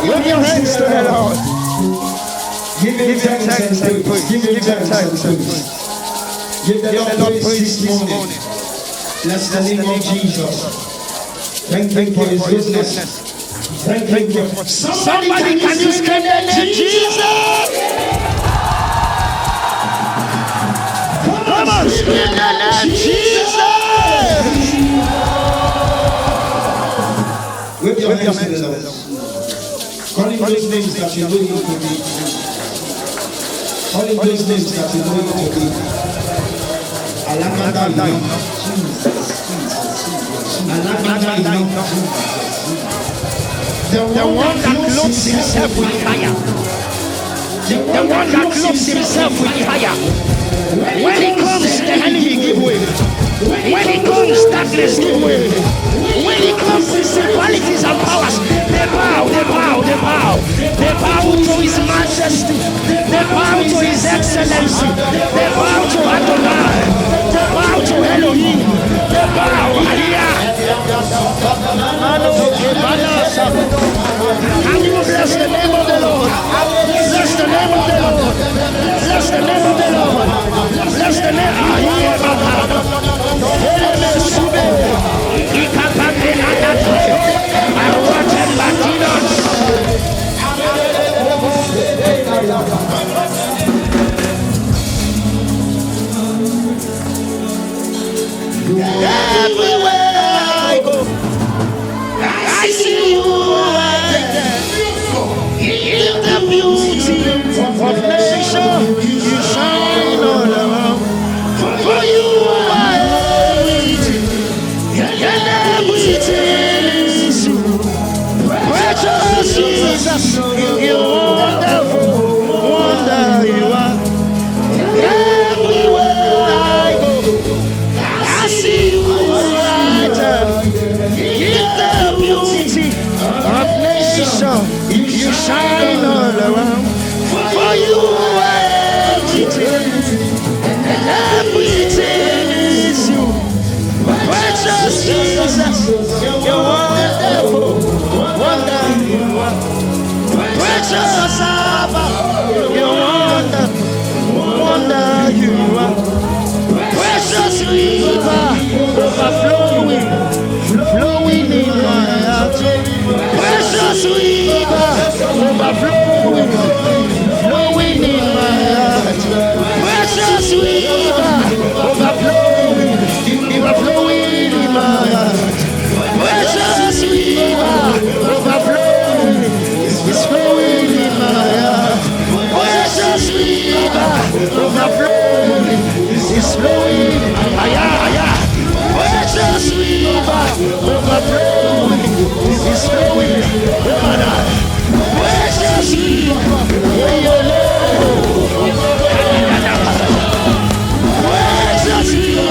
Lift your hands to the Lord. Give him thanks and praise. Give him thanks and praise. Give the Lord praise this morning. Bless the name of Jesus. Thank you for his goodness. Thank you for somebody can you scream the name Jesus? Come on, scream the name Jesus. With your hands to the Lord. Calling those names that you know you to be. Calling those names that you know you to be. Alakada the one that clothes himself with fire. The one that clothes himself with fire. When he comes, the enemy give way. When he comes, darkness give way. When he comes, principalities and powers, they bow, they bow, they bow. They bow to his majesty. They bow to his excellency. They bow to Adonai. They bow to Elohim. They bow. Can you bless the name of the Lord? Bless the name of the Lord. Bless the name of the Lord. Bless the name of the Lord. Everywhere I go, I see you right there. In the beauty of nation, you shine all around. For you are everything, and everything is you. Precious Jesus, you wonderful wonder you are. Everywhere I go, I see you right there. In the beauty of nation, you shine all around. For you are everything, and everything is you. Precious Jesus, you're wonderful, wonder you are. Precious Abba, you're wonderful, wonder you are. Precious river, overflowing, flowing in my heart. Precious river, overflowing, flowing in my heart. Precious river, overflowing, overflowing in my heart. Precious river, overflowing, is flowing in my heart. Precious river, overflowing, is flowing. Precious river, overflowing, is flowing in my heart. Precious river, precious river.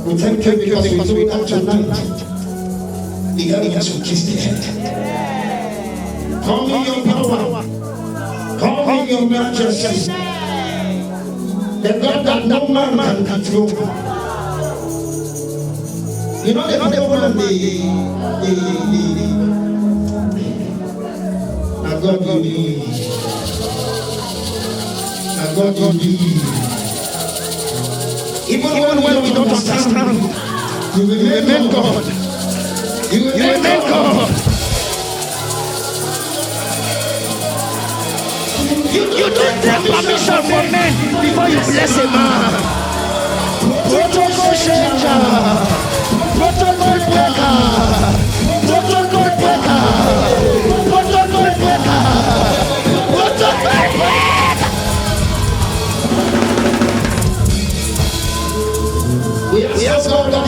We thank you because without tonight, the enemy has to kiss the head. Come in your power, come in your majesty. The God that no man can control. You know the problem now God you need. Now God you need. Even when we don't understand, you will remain God. You will remain God. You don't take permission from men before you bless a man. Protocol changer. Protocol breaker. Protocol breaker. Protocol breaker. Protocol breaker. We ask God that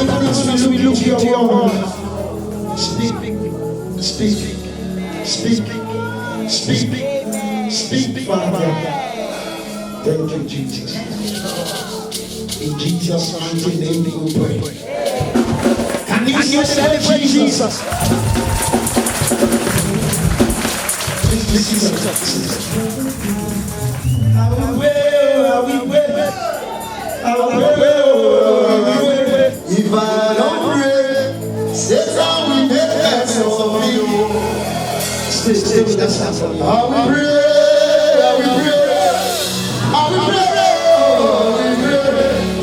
we look into your word. Speak, speak, speak, speak, speak, Father. Thank you, Jesus. In Jesus' mighty name we pray. Can you celebrate Jesus? This is I will wait. If I don't pray, Satan will make mess of you. Stay with us. I will pray.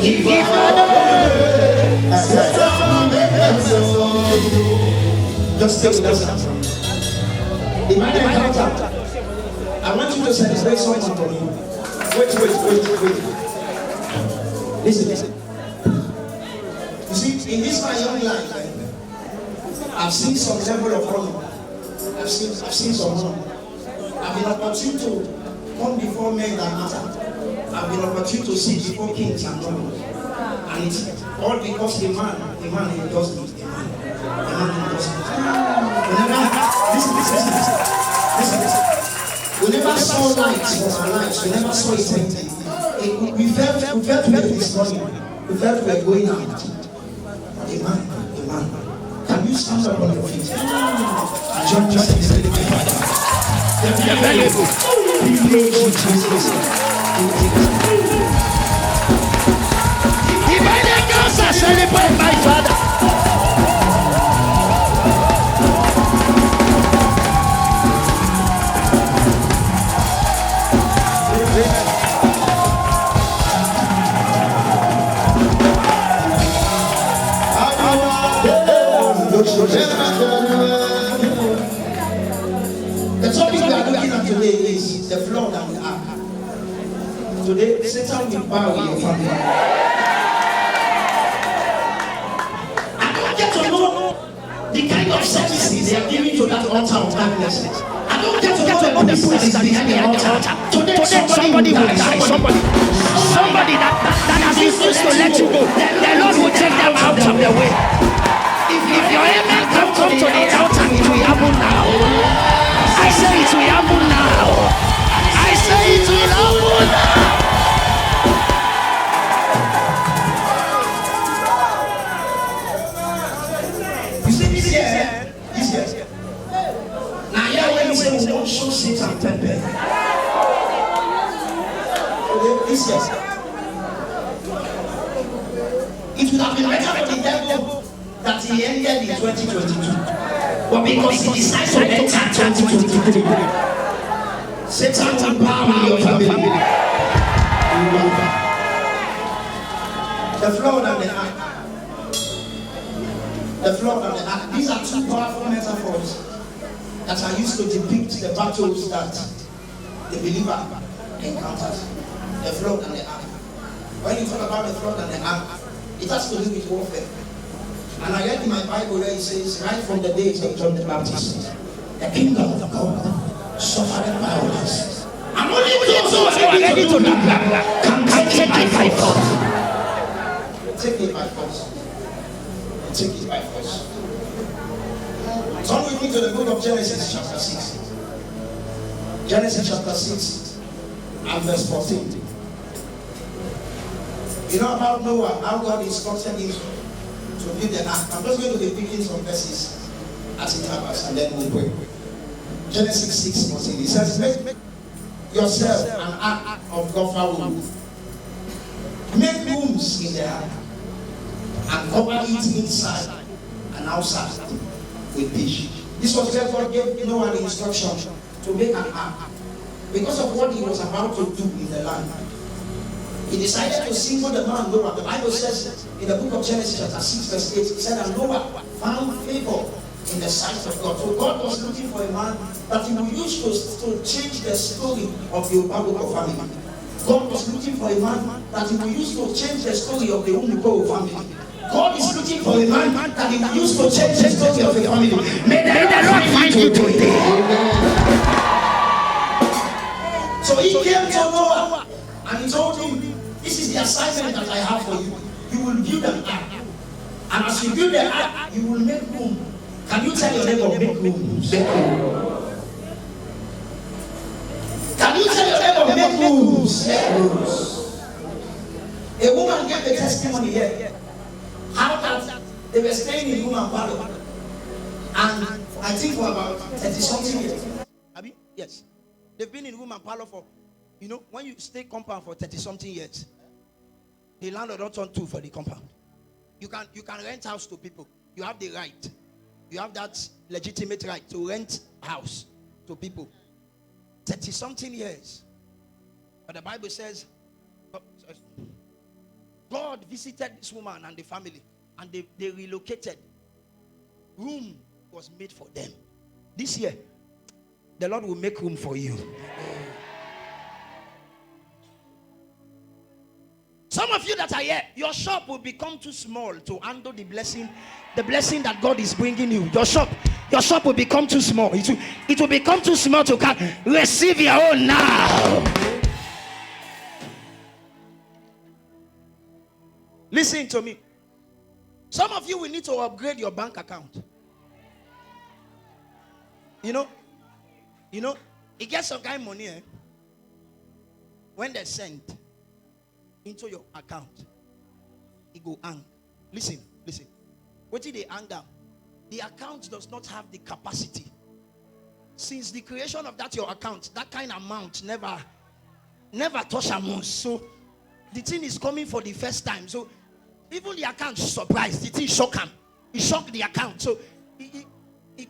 If I don't pray, Satan will make mess of you. Just stay with us. In my encounter, I want you to celebrate something for me. Wait. Listen. You see, in this my young life, I've seen some level of running. I've seen some run. I've been opportune to come before men that matter. I've been opportune to sit before kings and run. And it's all because the man does me. The man does me. Listen. We never saw lights for our lives. We never saw it. We felt we were this morning. We felt we were going out. The man. Can you stand up on your feet? John just is the Father. They're available. Divine angels are celebrating my Father. The topic we are looking at today is the flood and the ark. Today, Satan will bow in your family. I don't get to know the kind of services they are giving to that altar of darkness. I don't get to know the priest that is behind the altar. Today somebody will die. Somebody that has refused to let you go. The Lord will take them out of their way. If your amen can come to the altar, it will happen now. I say it will happen now. I say it will happen now. You see this year? Now here when we say we don't show Satan pepper. This year. It would have been better for the devil that he ended in 2022. But because he decides to enter 2023, Satan will power your family. The flood and the ark. The flood and the ark. These are two powerful metaphors that are used to depict the battles that the believer encounters. The flood and the ark. When you talk about the flood and the ark, it has to do with warfare. And I read in my Bible where it says, right from the days of John the Baptist, the kingdom of God suffered violence. And only those who are ready to do that can take it by force. Take it by force. Take it by force. Turn with me to the book of Genesis chapter 6. Genesis chapter 6 and verse 14. You know about Noah, how God instructed him to build the ark. I'm just going to be picking some verses as it happens and then we'll pray. Genesis 6:14. It says, make yourself an ark of gopher wood. Make rooms in the ark and cover it inside and outside with pitch. This was where God gave Noah the instruction to make an ark because of what he was about to do in the land. He decided to single the man Noah. The Bible says in the book of Genesis chapter 6 verse 8, it said that Noah found favor in the sight of God. So God was looking for a man that he would use to change the story of the Obabokor family. God was looking for a man that he would use to change the story of the Obabokor family. God is looking for a man that he will use to change the story of the family. May the Lord find you today. So he came to Noah and he told him, this is the assignment that I have for you. You will build an ark. And as you build the ark, you will make room. Can you tell your neighbor, make room? Can you tell your neighbor, make rooms? A woman gave a testimony here. How that they were staying in room and parlor. And I think for about 30-something years. Abi? Yes. They've been in room and parlor for, when you stay compound for 30-something years, the landlord don't turn two for the compound. You can rent house to people. You have the right. You have that legitimate right to rent house to people. 30-something years. But the Bible says, God visited this woman and the family, and they relocated. Room was made for them. This year, the Lord will make room for you. Some of you that are here, your shop will become too small to handle the blessing that God is bringing you. Your shop will become too small. It will become too small to come. Receive your own now. Listen to me. Some of you will need to upgrade your bank account. It gets some kind of money when they send into your account, it go hang. Listen. What did they hang down? The account does not have the capacity. Since the creation of that your account, that kind of amount never touch amount. So the thing is coming for the first time. So even the account surprised. The thing shocked him. It shocked the account. So he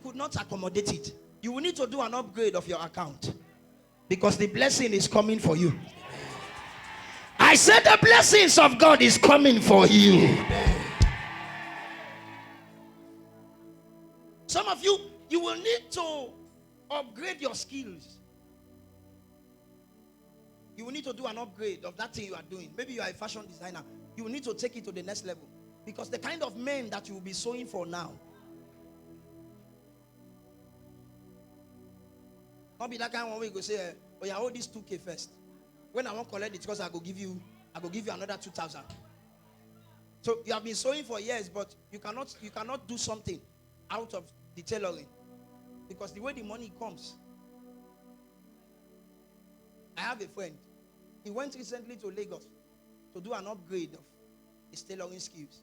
could not accommodate it. You will need to do an upgrade of your account because the blessing is coming for you. I said the blessings of God is coming for you. Some of you will need to upgrade your skills. You will need to do an upgrade of that thing you are doing. Maybe you are a fashion designer. You will need to take it to the next level. Because the kind of men that you will be sewing for now, not be that kind of one where you go say, oh yeah, hold this 2K first. When I want to collect it, because I go give you another 2,000. So you have been sewing for years, but you cannot do something out of the tailoring. Because the way the money comes. I have a friend. He went recently to Lagos to do an upgrade of his tailoring skills.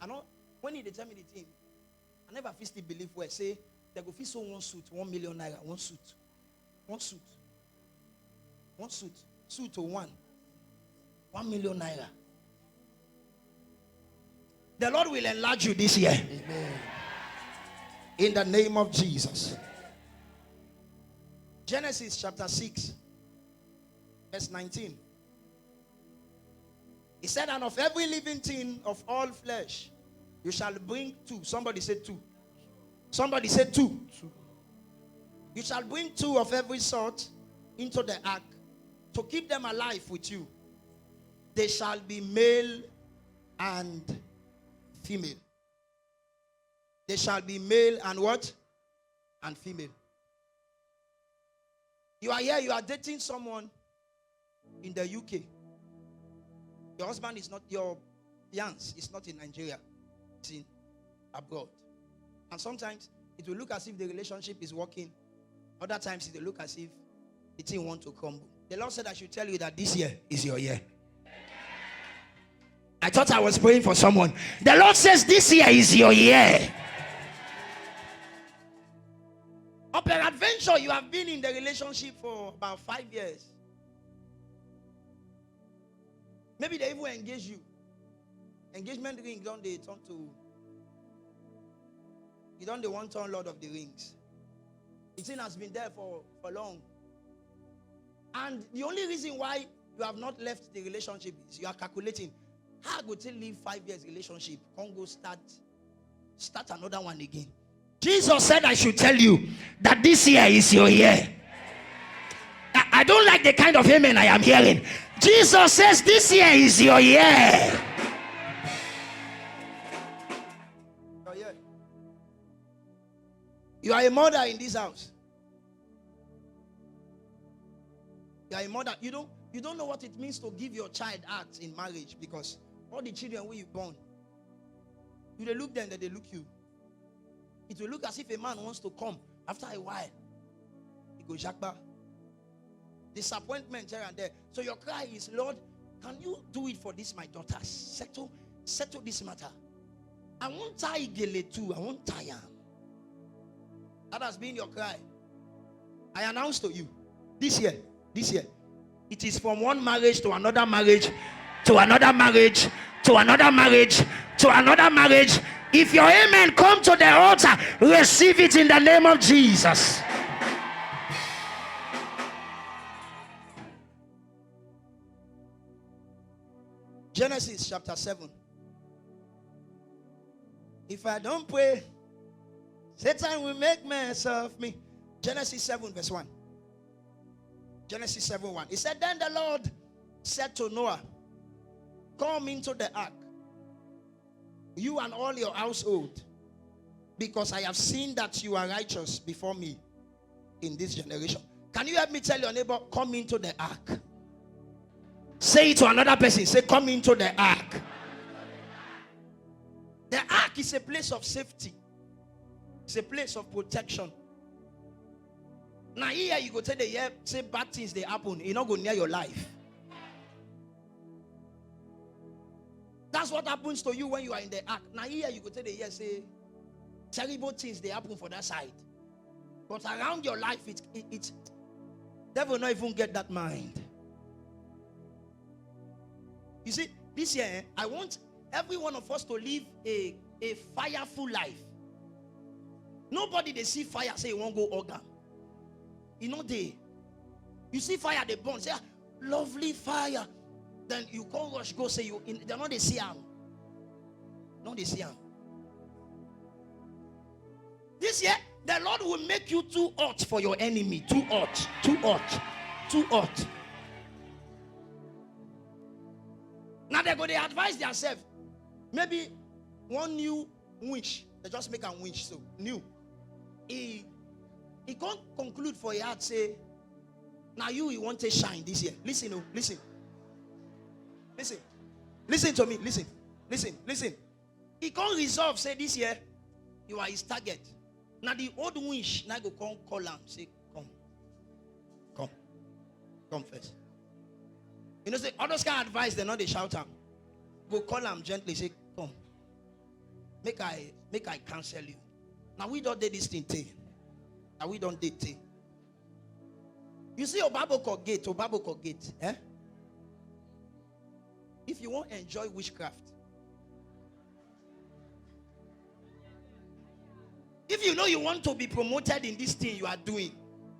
And when he tell me the thing, I never firstly believe where say they go fit sew one suit, 1 million naira, one suit. Suit to 1 million naira. The Lord will enlarge you this year. Amen. In the name of Jesus. Genesis chapter 6 verse 19. He said, and of every living thing of all flesh, you shall bring 2. Somebody said 2. Somebody said 2. You shall bring 2 of every sort into the ark to keep them alive with you. They shall be male and female. They shall be male and what? And female. You are here, you are dating someone in the UK. Your husband is not, your fiancé is not in Nigeria. It's in abroad. And sometimes it will look as if the relationship is working. Other times it will look as if the thing wants to crumble. The Lord said I should tell you that this year is your year. I thought I was praying for someone. The Lord says this year is your year. Or peradventure, you have been in the relationship for about 5 years. Maybe they even engage you. Engagement ring, don't they turn to... You don't they want to turn Lord of the Rings. The thing has been there for long. And the only reason why you have not left the relationship is you are calculating. How go to live 5 years relationship? Can't go start another one again. Jesus said I should tell you that this year is your year. I don't like the kind of amen I am hearing. Jesus says this year is your year. You are a mother in this house. You are a mother. You don't know what it means to give your child heart in marriage, because all the children where you born, you they look them, that they look you. It will look as if a man wants to come after a while. He goes Jakba. Disappointment here and there. So your cry is, Lord, can you do it for this my daughters? Settle this matter. I won't tie Gele too. I won't tie him. That has been your cry. I announce to you, this year, it is from one marriage to another marriage, to another marriage, to another marriage, to another marriage. If your amen come to the altar, receive it in the name of Jesus. Genesis chapter 7. If I don't pray, Satan will make mess of me. Genesis 7 verse 1. Genesis 7 1. He said, then the Lord said to Noah, come into the ark, you and all your household, because I have seen that you are righteous before me in this generation. Can you help me tell your neighbor, come into the ark? Say it to another person. Say, come into the ark. The ark is a place of safety. It's a place of protection. Now here you go tell the year, say bad things they happen. You're not going near your life. That's what happens to you when you are in the ark. Now here you go tell the year, say terrible things they happen for that side. But around your life, it's devil not even get that mind. You see, this year, I want every one of us to live a fireful life. Nobody they see fire say you won't go organ. You know you see fire they burn, say lovely fire. Then you can't rush go say you in. They're not they see them. No, they see them. This year, the Lord will make you too hot for your enemy. Too hot, too hot, too hot. Now they go, they advise themselves. Maybe one new wish. They just make a wish. So new. He can't conclude for a heart, say, now you want to shine this year. Listen, oh, listen. Listen. Listen to me. Listen. Listen. Listen. He can't resolve, say this year, you are his target. Now the old wish, now go call him, say, come. Come. Come first. You know, say, others can advise, they're not they shout him. Go call him gently, say, come. Make I cancel you. Now we don't do this thing. Now we don't date thing. You see Obabokor gate, eh? If you want to enjoy witchcraft, if you know you want to be promoted in this thing you are doing,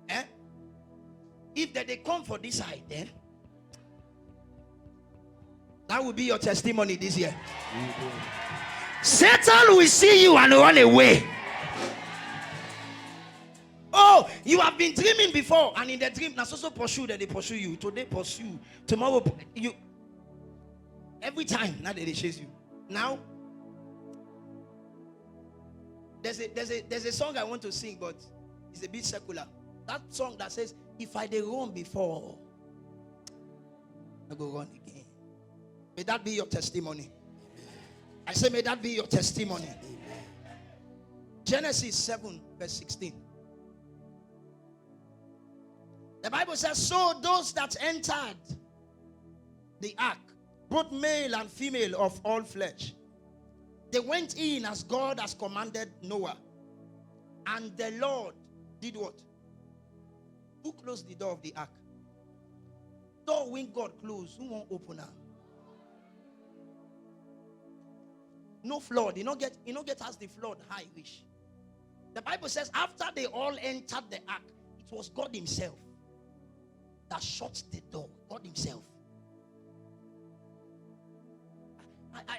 eh? If they come for this side, eh? That will be your testimony this year. Satan will see you and run away. Oh, you have been dreaming before, and in the dream, now so pursue that they pursue you. Today pursue, tomorrow you. Every time now they chase you. Now there's a song I want to sing, but it's a bit secular. That song that says, "If I did run before, I go run again." May that be your testimony. I say, may that be your testimony. Genesis 7 verse 16. The Bible says, so those that entered the ark, both male and female of all flesh, they went in as God has commanded Noah. And the Lord did what? Who closed the door of the ark? Door when God closed, who won't open her? no flood. You don't get as the flood high wish. The Bible says after they all entered the ark, it was God himself that shut the door. God himself.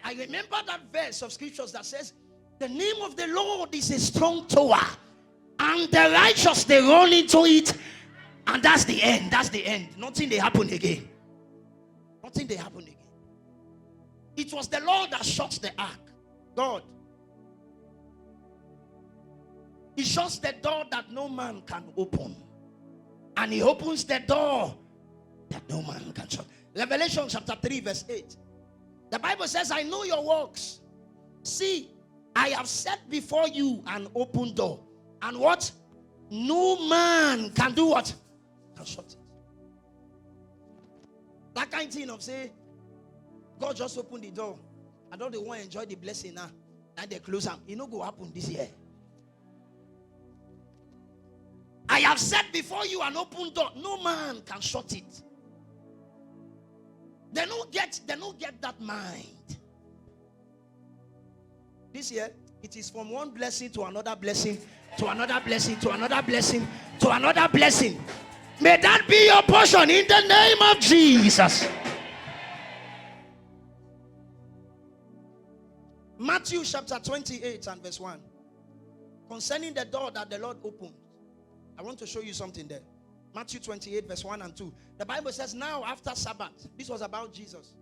I remember that verse of scriptures that says, the name of the Lord is a strong tower, and the righteous they run into it, and that's the end. That's the end. Nothing they happen again. Nothing they happen again. It was the Lord that shut the ark. God. He shuts the door that no man can open, and he opens the door that no man can shut. Revelation chapter 3 verse 8. The Bible says, I know your works. See, I have set before you an open door, and what? No man can do what? Can shut it. That kind of thing of say, God just opened the door. I don't want to enjoy the blessing now. And they close them. It no go happen this year. I have set before you an open door. No man can shut it. They don't get that mind. This year, it is from one blessing to another blessing, to another blessing, to another blessing, to another blessing. May that be your portion in the name of Jesus. Matthew chapter 28 and verse 1. Concerning the door that the Lord opened. I want to show you something there. Matthew 28 verse 1 and 2. The Bible says, now after Sabbath. This was about Jesus.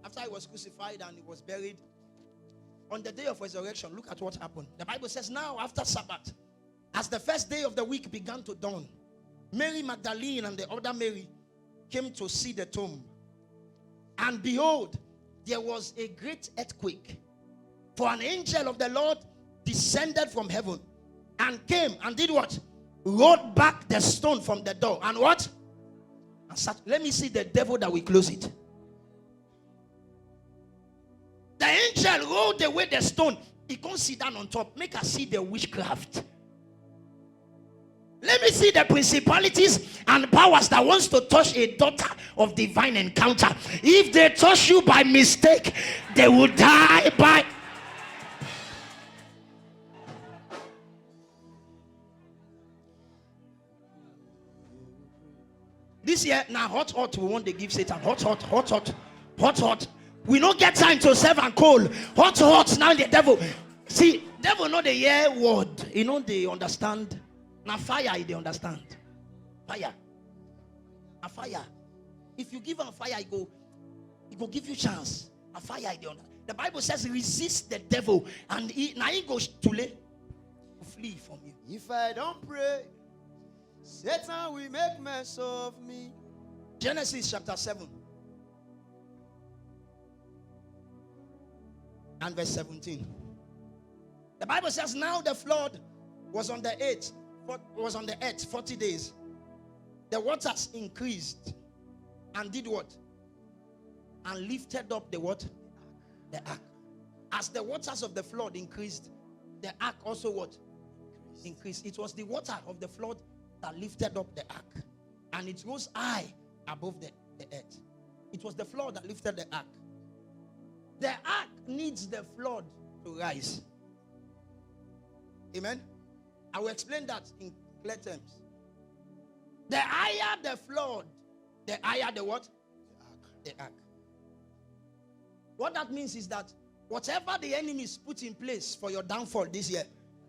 After he was crucified and he was buried. On the day of resurrection, look at what happened. The Bible says, now after Sabbath, as the first day of the week began to dawn, Mary Magdalene and the other Mary came to see the tomb. And behold, there was a great earthquake. For an angel of the Lord descended from heaven and came and did what? Rolled back the stone from the door. And what? And sat. Let me see the devil that will close it. The angel rolled away the stone. He can't sit down on top. Make us see the witchcraft. Let me see the principalities and powers that wants to touch a daughter of divine encounter. If they touch you by mistake, they will die by... This year, now hot, we want to give Satan. Hot. We don't get time to serve and cold. Hot, now the devil. See, devil know the year word. You know they understand. Now fire, they understand. Fire. A fire. If you give him fire, he go give you chance. A fire, they understand. The Bible says resist the devil, and he goes to flee from you. If I don't pray, Satan will make mess of me. Genesis chapter 7 and verse 17. The Bible says, now the flood was on the earth 40 days. The waters increased and did what? And lifted up the what? The ark. As the waters of the flood increased, the ark also what? Increased. It was the water of the flood that lifted up the ark, and it rose high above the earth. It was the flood that lifted the ark. The ark needs the flood to rise. Amen. I will explain that in clear terms. The higher the flood, the higher the what? The ark. What that means is that whatever the enemies put in place for your downfall this year,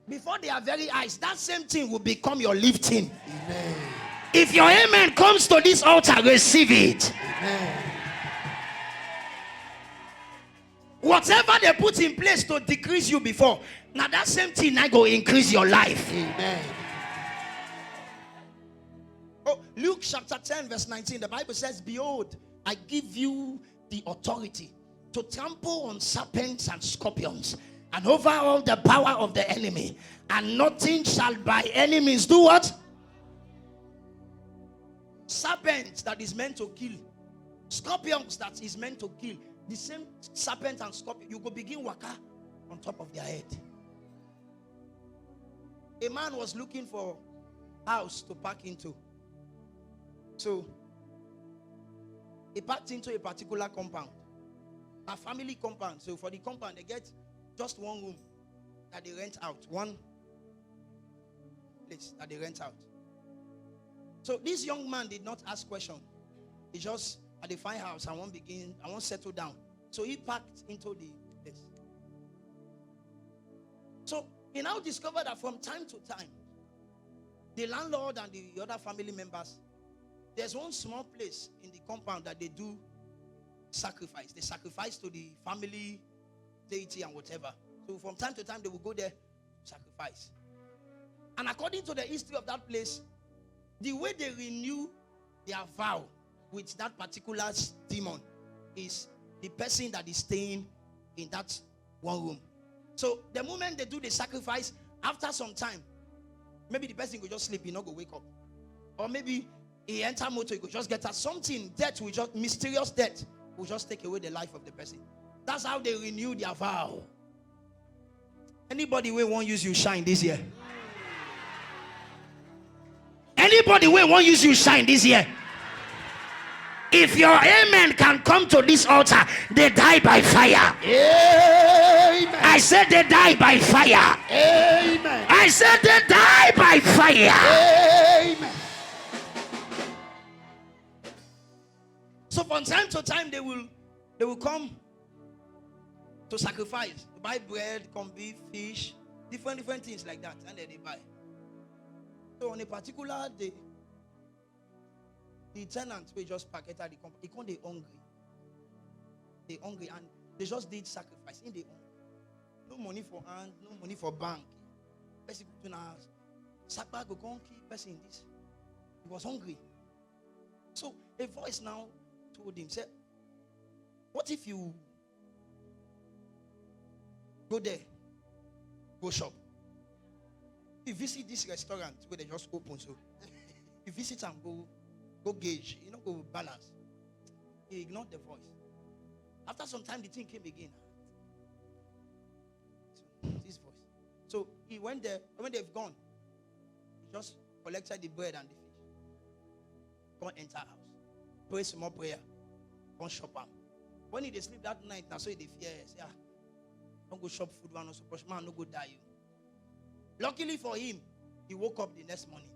before they are very eyes, that same thing will become your lifting. Amen. If your amen comes to this altar, receive it. Amen. Whatever they put in place to decrease you before, now that same thing now go increase your life. Amen. Oh, Luke chapter 10 verse 19, the Bible says, behold, I give you the authority to trample on serpents and scorpions, and over all the power of the enemy, and nothing shall by any means do what? Serpents that is meant to kill, scorpions that is meant to kill. The same serpent and scorpion, you go begin waka on top of their head. A man was looking for a house to park into. So he parked into a particular compound, a family compound. So for the compound, they get just one room that they rent out. One place that they rent out. So this young man did not ask question. He just at the fine house, I won't settle down. So he packed into the place. So he now discovered that from time to time, the landlord and the other family members, there's one small place in the compound that they do sacrifice. They sacrifice to the family deity and whatever. So from time to time, they will go there to sacrifice. And according to the history of that place, the way they renew their vow with that particular demon is the person that is staying in that one room. So the moment they do the sacrifice, after some time, maybe the person will just sleep, he not go wake up. Or maybe he enter motor, he will just get something, death will just, mysterious death will just take away the life of the person. That's how they renew their vow. Anybody will want use you shine this year? Anybody will want use you shine this year? If your amen can come to this altar, they die by fire. Amen. I said they die by fire. Amen. I said they die by fire. Amen. So from time to time they will come to sacrifice. They buy bread, come beef, fish, different things like that, and then they buy. So on a particular day, the tenant will just pack it at the company. They come, they hungry. They hungry and they just did sacrifice in the hungry. No money for hand, no money for bank. Person go to house. Sakpa go come keep person this. He was hungry. So a voice now told him, said, what if you go there, go shop? You visit this restaurant where they just open, so you visit and go gauge, go balance. He ignored the voice. After some time, the thing came again. So, this voice. So he went there. When they've gone, he just collected the bread and the fish. Go enter house. Pray some more prayer. Go shop am. When he sleep that night, now so he fear. Say, don't go shop food. Man, no suppose man no go die you. Luckily for him, he woke up the next morning.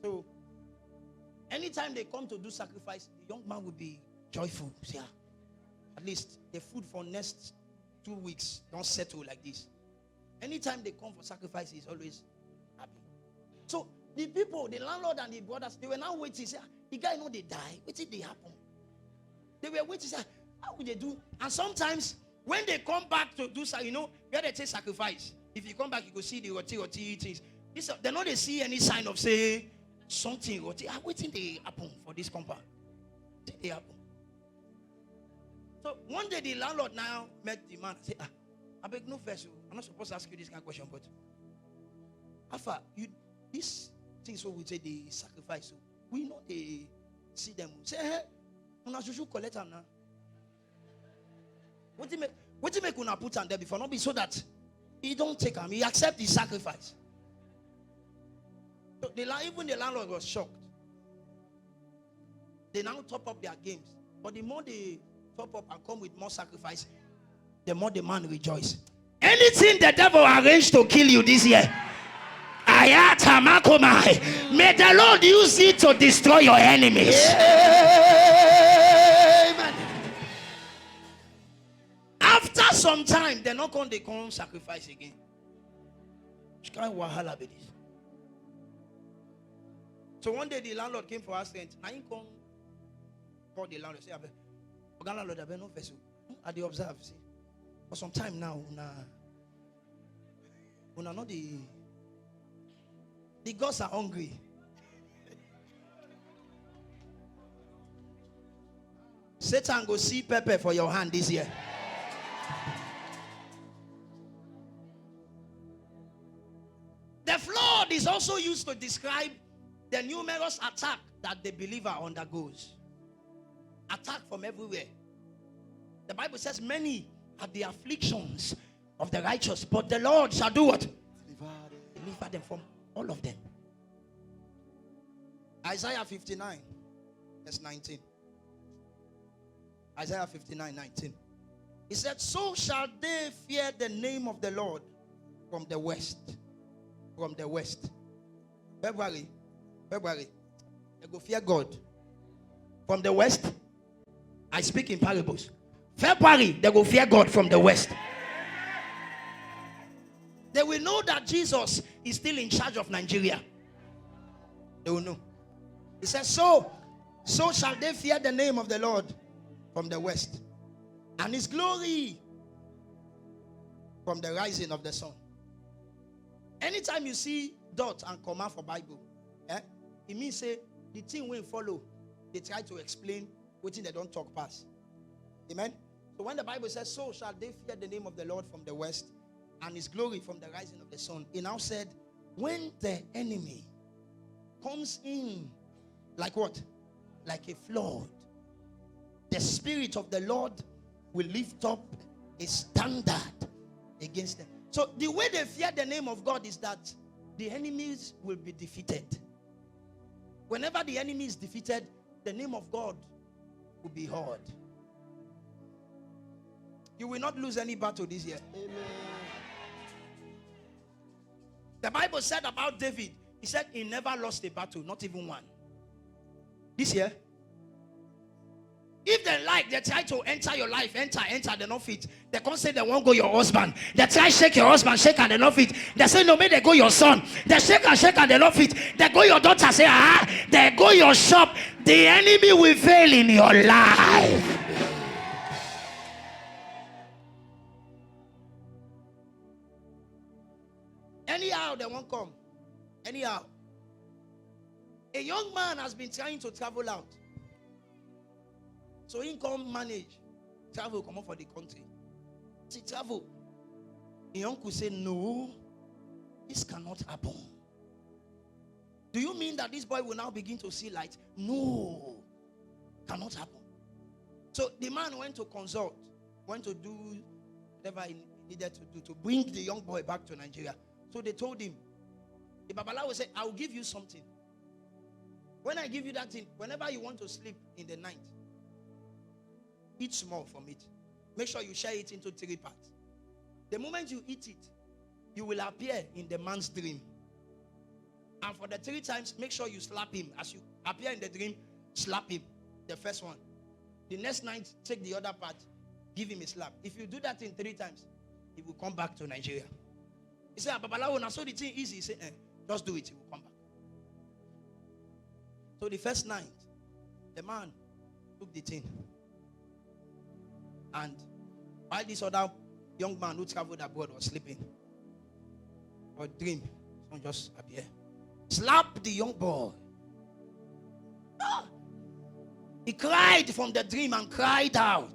So anytime they come to do sacrifice, the young man will be joyful. Say, at least the food for next 2 weeks don't settle like this. Anytime they come for sacrifice, he's always happy. So the people, the landlord and the brothers, they were now waiting. Say, the guy know they die. What did they happen? They were waiting. Say, how would they do? And sometimes when they come back to do, where they take sacrifice. If you come back, you go see the roti things. They know they see any sign of say something roti. What did they happen for this compound? What did they happen? So one day the landlord now met the man and said, I beg no first. I'm not supposed to ask you this kind of question, but Alpha, these things what we say they sacrifice. So we know they see them. Say, hey, una should collect them now. What do you make una put on there before? Not be so that he don't take them. He accept the sacrifice. So even the landlord was shocked. They now top up their games. But the more they top up and come with more sacrifice, the more the man rejoice. Anything the devil arranged to kill you this year, may the Lord use it to destroy your enemies. Amen. After some time, they come sacrifice again. Which kind of wahala be this? So one day the landlord came for us rent. Now he come call the landlord. Say, landlord, I no vessel. I dey observe. See, for some time now, una know the gods are hungry. Satan go see pepper for your hand this year. The flood is also used to describe the numerous attack that the believer undergoes. Attack from everywhere. The Bible says many are the afflictions of the righteous, but the Lord shall do what? Deliver them from all of them. Isaiah 59 verse 19. Isaiah 59:19. He said, so shall they fear the name of the Lord from the west. From the west. February. They go fear God. From the west. I speak in parables. February, they go fear God from the west. They will know that Jesus is still in charge of Nigeria. They will know. He says, so shall they fear the name of the Lord from the west, and his glory from the rising of the sun. Anytime you see dot and comma for Bible, it means say the thing will follow. They try to explain what they don't talk past. Amen. So when the Bible says, so shall they fear the name of the Lord from the west, and his glory from the rising of the sun, it now said, when the enemy comes in like what? Like a flood, the Spirit of the Lord will lift up a standard against them. So the way they fear the name of God is that the enemies will be defeated. Whenever the enemy is defeated, the name of God will be heard. You will not lose any battle this year. Amen. The Bible said about David, he said he never lost a battle, not even one. This year, if they like, they try to enter your life, enter, they not fit. They can't say they won't go your husband. They try shake your husband, shake and they not fit. They say no, may they go your son. They shake and they not fit. They go your daughter, say they go your shop. The enemy will fail in your life. Anyhow, they won't come. Anyhow, a young man has been trying to travel out. So he come manage. Travel, come up for the country. See, travel. The uncle said, no, this cannot happen. Do you mean that this boy will now begin to see light? No, cannot happen. So the man went to consult, went to do whatever he needed to do to bring the young boy back to Nigeria. So they told him, the Babalawo said, I will give you something. When I give you that thing, whenever you want to sleep in the night, eat small from it. Make sure you share it into 3 parts. The moment you eat it, you will appear in the man's dream. And for the 3 times, make sure you slap him. As you appear in the dream, slap him. The first one. The next night, take the other part, give him a slap. If you do that in 3 times, he will come back to Nigeria. He said, Babalawo, now so the thing easy. He said, just do it, he will come back. So the first night, the man took the thing. And while this other young man who traveled abroad was sleeping, or dream, someone just appear. Slap the young boy. He cried from the dream and cried out.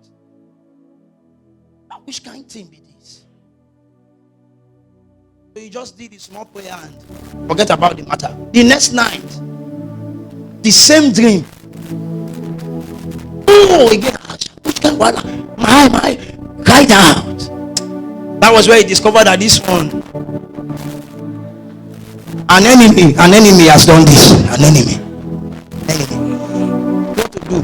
Which kind of thing be this? So he just did a small prayer and forget about the matter. The next night, the same dream. Oh, again. Which kind of my cried out. That was where he discovered that this one, an enemy has done this. An enemy. What to do?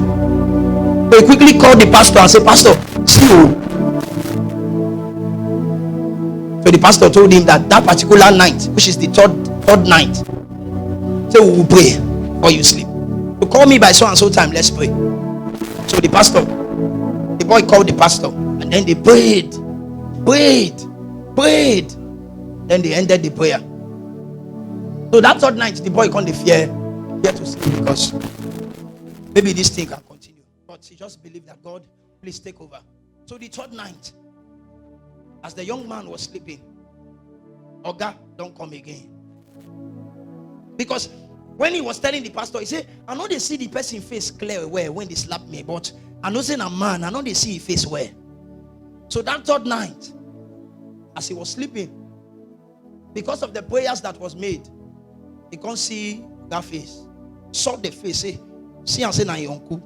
So he quickly called the pastor and said, Pastor, see. So the pastor told him that particular night, which is the third night, so we will pray before you sleep. You call me by so and so time, let's pray. So the boy called the pastor, and then they prayed. Then they ended the prayer. So that third night, the boy can't fear to sleep because maybe this thing can continue. But he just believed that God, please take over. So the third night, as the young man was sleeping, Oga, don't come again. Because when he was telling the pastor, he said, I know they see the person face clear where when they slap me, but I know saying a man, I know they see his face where. So that third night, as he was sleeping, because of the prayers that was made, he can't see that face. Saw the face, say, see and say, na your uncle.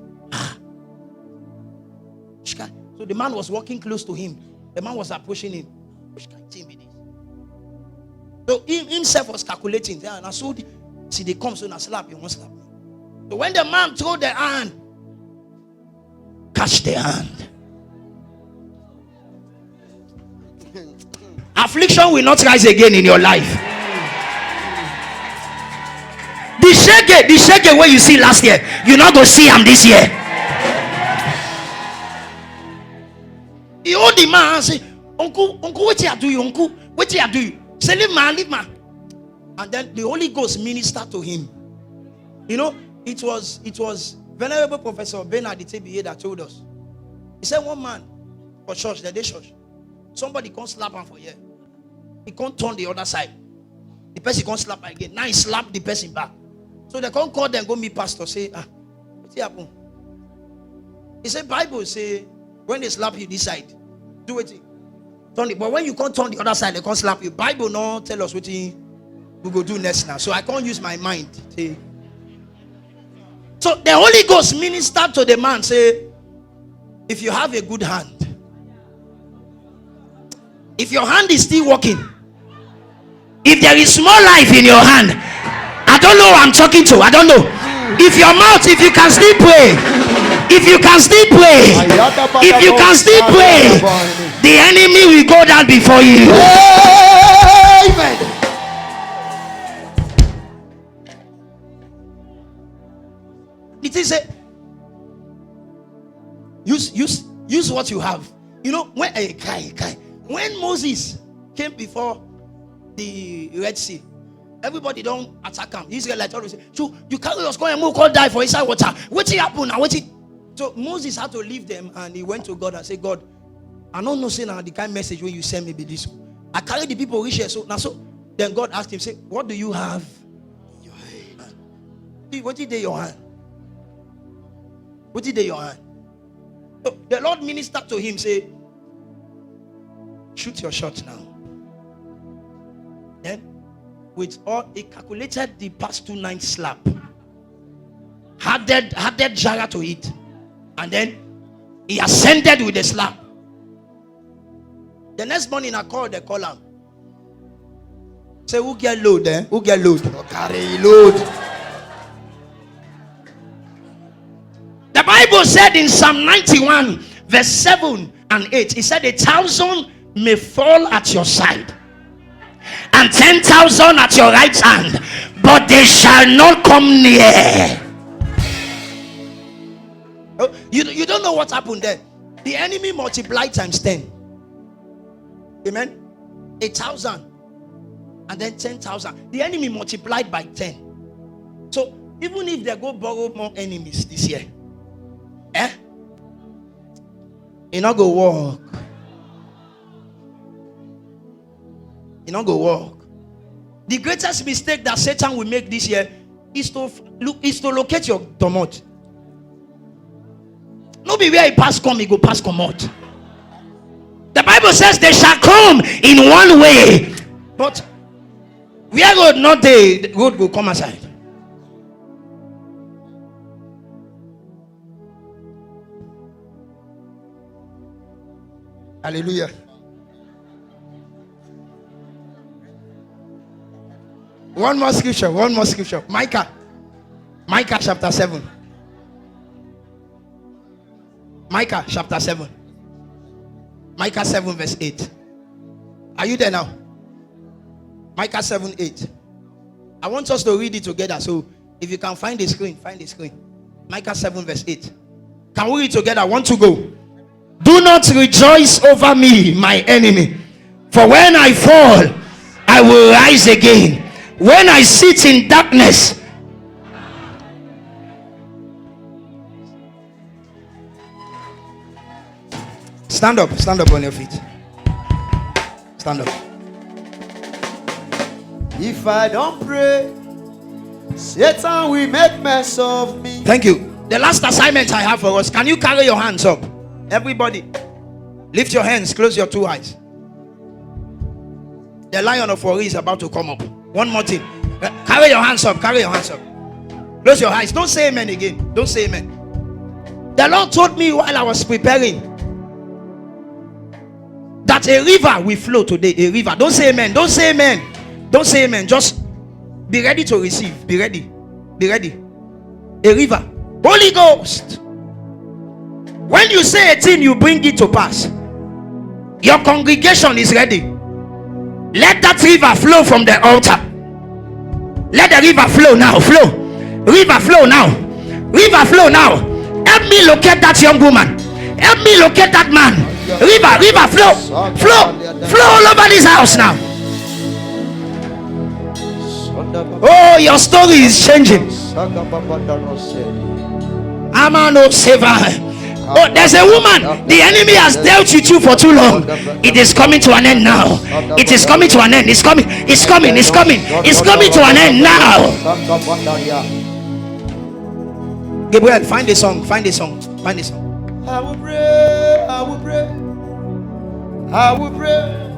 So the man was walking close to him. The man was approaching him. Which kind of thing be this? So himself was calculating. And I saw see they come, so now slap, he won't slap me. So when the man threw the hand, catch the hand. Affliction will not rise again in your life. The shege where you see last year, you not go see him this year. He hold the man and say, Uncle, what you do you? Uncle, what you do you? Say, leave man. And then the Holy Ghost ministered to him. You know, it was Venerable Professor Bernard Itebiye that told us. He said one man for church, the day church, somebody can't slap him for here. He can't turn the other side. The person can't slap again. Now he slapped the person back. So they can't call them, go meet pastor, say, what's happened? He said, Bible say, when they slap you this side, do it. Turn it. But when you can't turn the other side, they can't slap you. Bible no tell us what we go do next now. So I can't use my mind. See? So the Holy Ghost ministered to the man, say, if you have a good hand, if your hand is still working, if there is small life in your hand, I don't know who I'm talking to. I don't know. If your mouth, if you can still pray, if you can still pray, if you can still pray, the enemy will go down before you. Amen. It is a use what you have. You know, when Moses came before the Red Sea, everybody don't attack him. Israelites always say, so you carry us, go and move, call die for inside water. What happened now? So Moses had to leave them, and he went to God and said, God, I don't know say now the kind of message when you send me be this. I carry the people reach here. So now then God asked him, say, what do you have in your hand? What did they your hand? What did they your hand? So the Lord ministered to him, say, shoot your shot now. Then with all, he calculated the past 2 nights slap, added Jara to it, and then he ascended with the slap. The next morning I called the column. Say, who get load eh? Who get load? Carry load. The Bible said in Psalm 91 verse 7 and 8, it said 1,000 may fall at your side and 10,000 at your right hand, but they shall not come near. Oh, you don't know what happened there. The enemy multiplied times 10. Amen. 1,000 and then 10,000. The enemy multiplied by 10. So even if they go borrow more enemies this year, it not go work. It not go work. The greatest mistake that Satan will make this year is to locate your domot. No be where he pass come, he go pass come out. The Bible says they shall come in one way, but where road not there, the road will come aside. Hallelujah. One more scripture. Micah chapter 7. Micah chapter 7. Micah 7 verse 8. Are you there now? Micah 7 8. I want us to read it together. So if you can find the screen, find the screen. Micah 7 verse 8. Can we read together? 1 to go. Do not rejoice over me, my enemy. For when I fall, I will rise again. When I sit in darkness, stand up on your feet. Stand up. If I don't pray, Satan will make mess of me. Thank you. The last assignment I have for us. Can you carry your hands up? Everybody, lift your hands, close your 2 eyes. The lion of Warri is about to come up. One more thing. Carry your hands up. Close your eyes. Don't say amen again. Don't say amen. The Lord told me while I was preparing that a river will flow today. A river. Don't say amen. Don't say amen. Just be ready to receive. Be ready. A river. Holy Ghost. When you say a thing, you bring it to pass. Your congregation is ready. Let that river flow from the altar. Let the river flow now. Flow. River flow now. River flow now. Help me locate that young woman. Help me locate that man. River flow. Flow all over this house now. Oh, your story is changing. Amano Seva. Oh, there's a woman. The enemy has dealt with you for too long. It is coming to an end now. It is coming to an end. It's coming. It's coming. It's coming. It's coming to an end now. Gabriel, find the song. Find the song. Find the song. I will pray. I will pray. I will pray.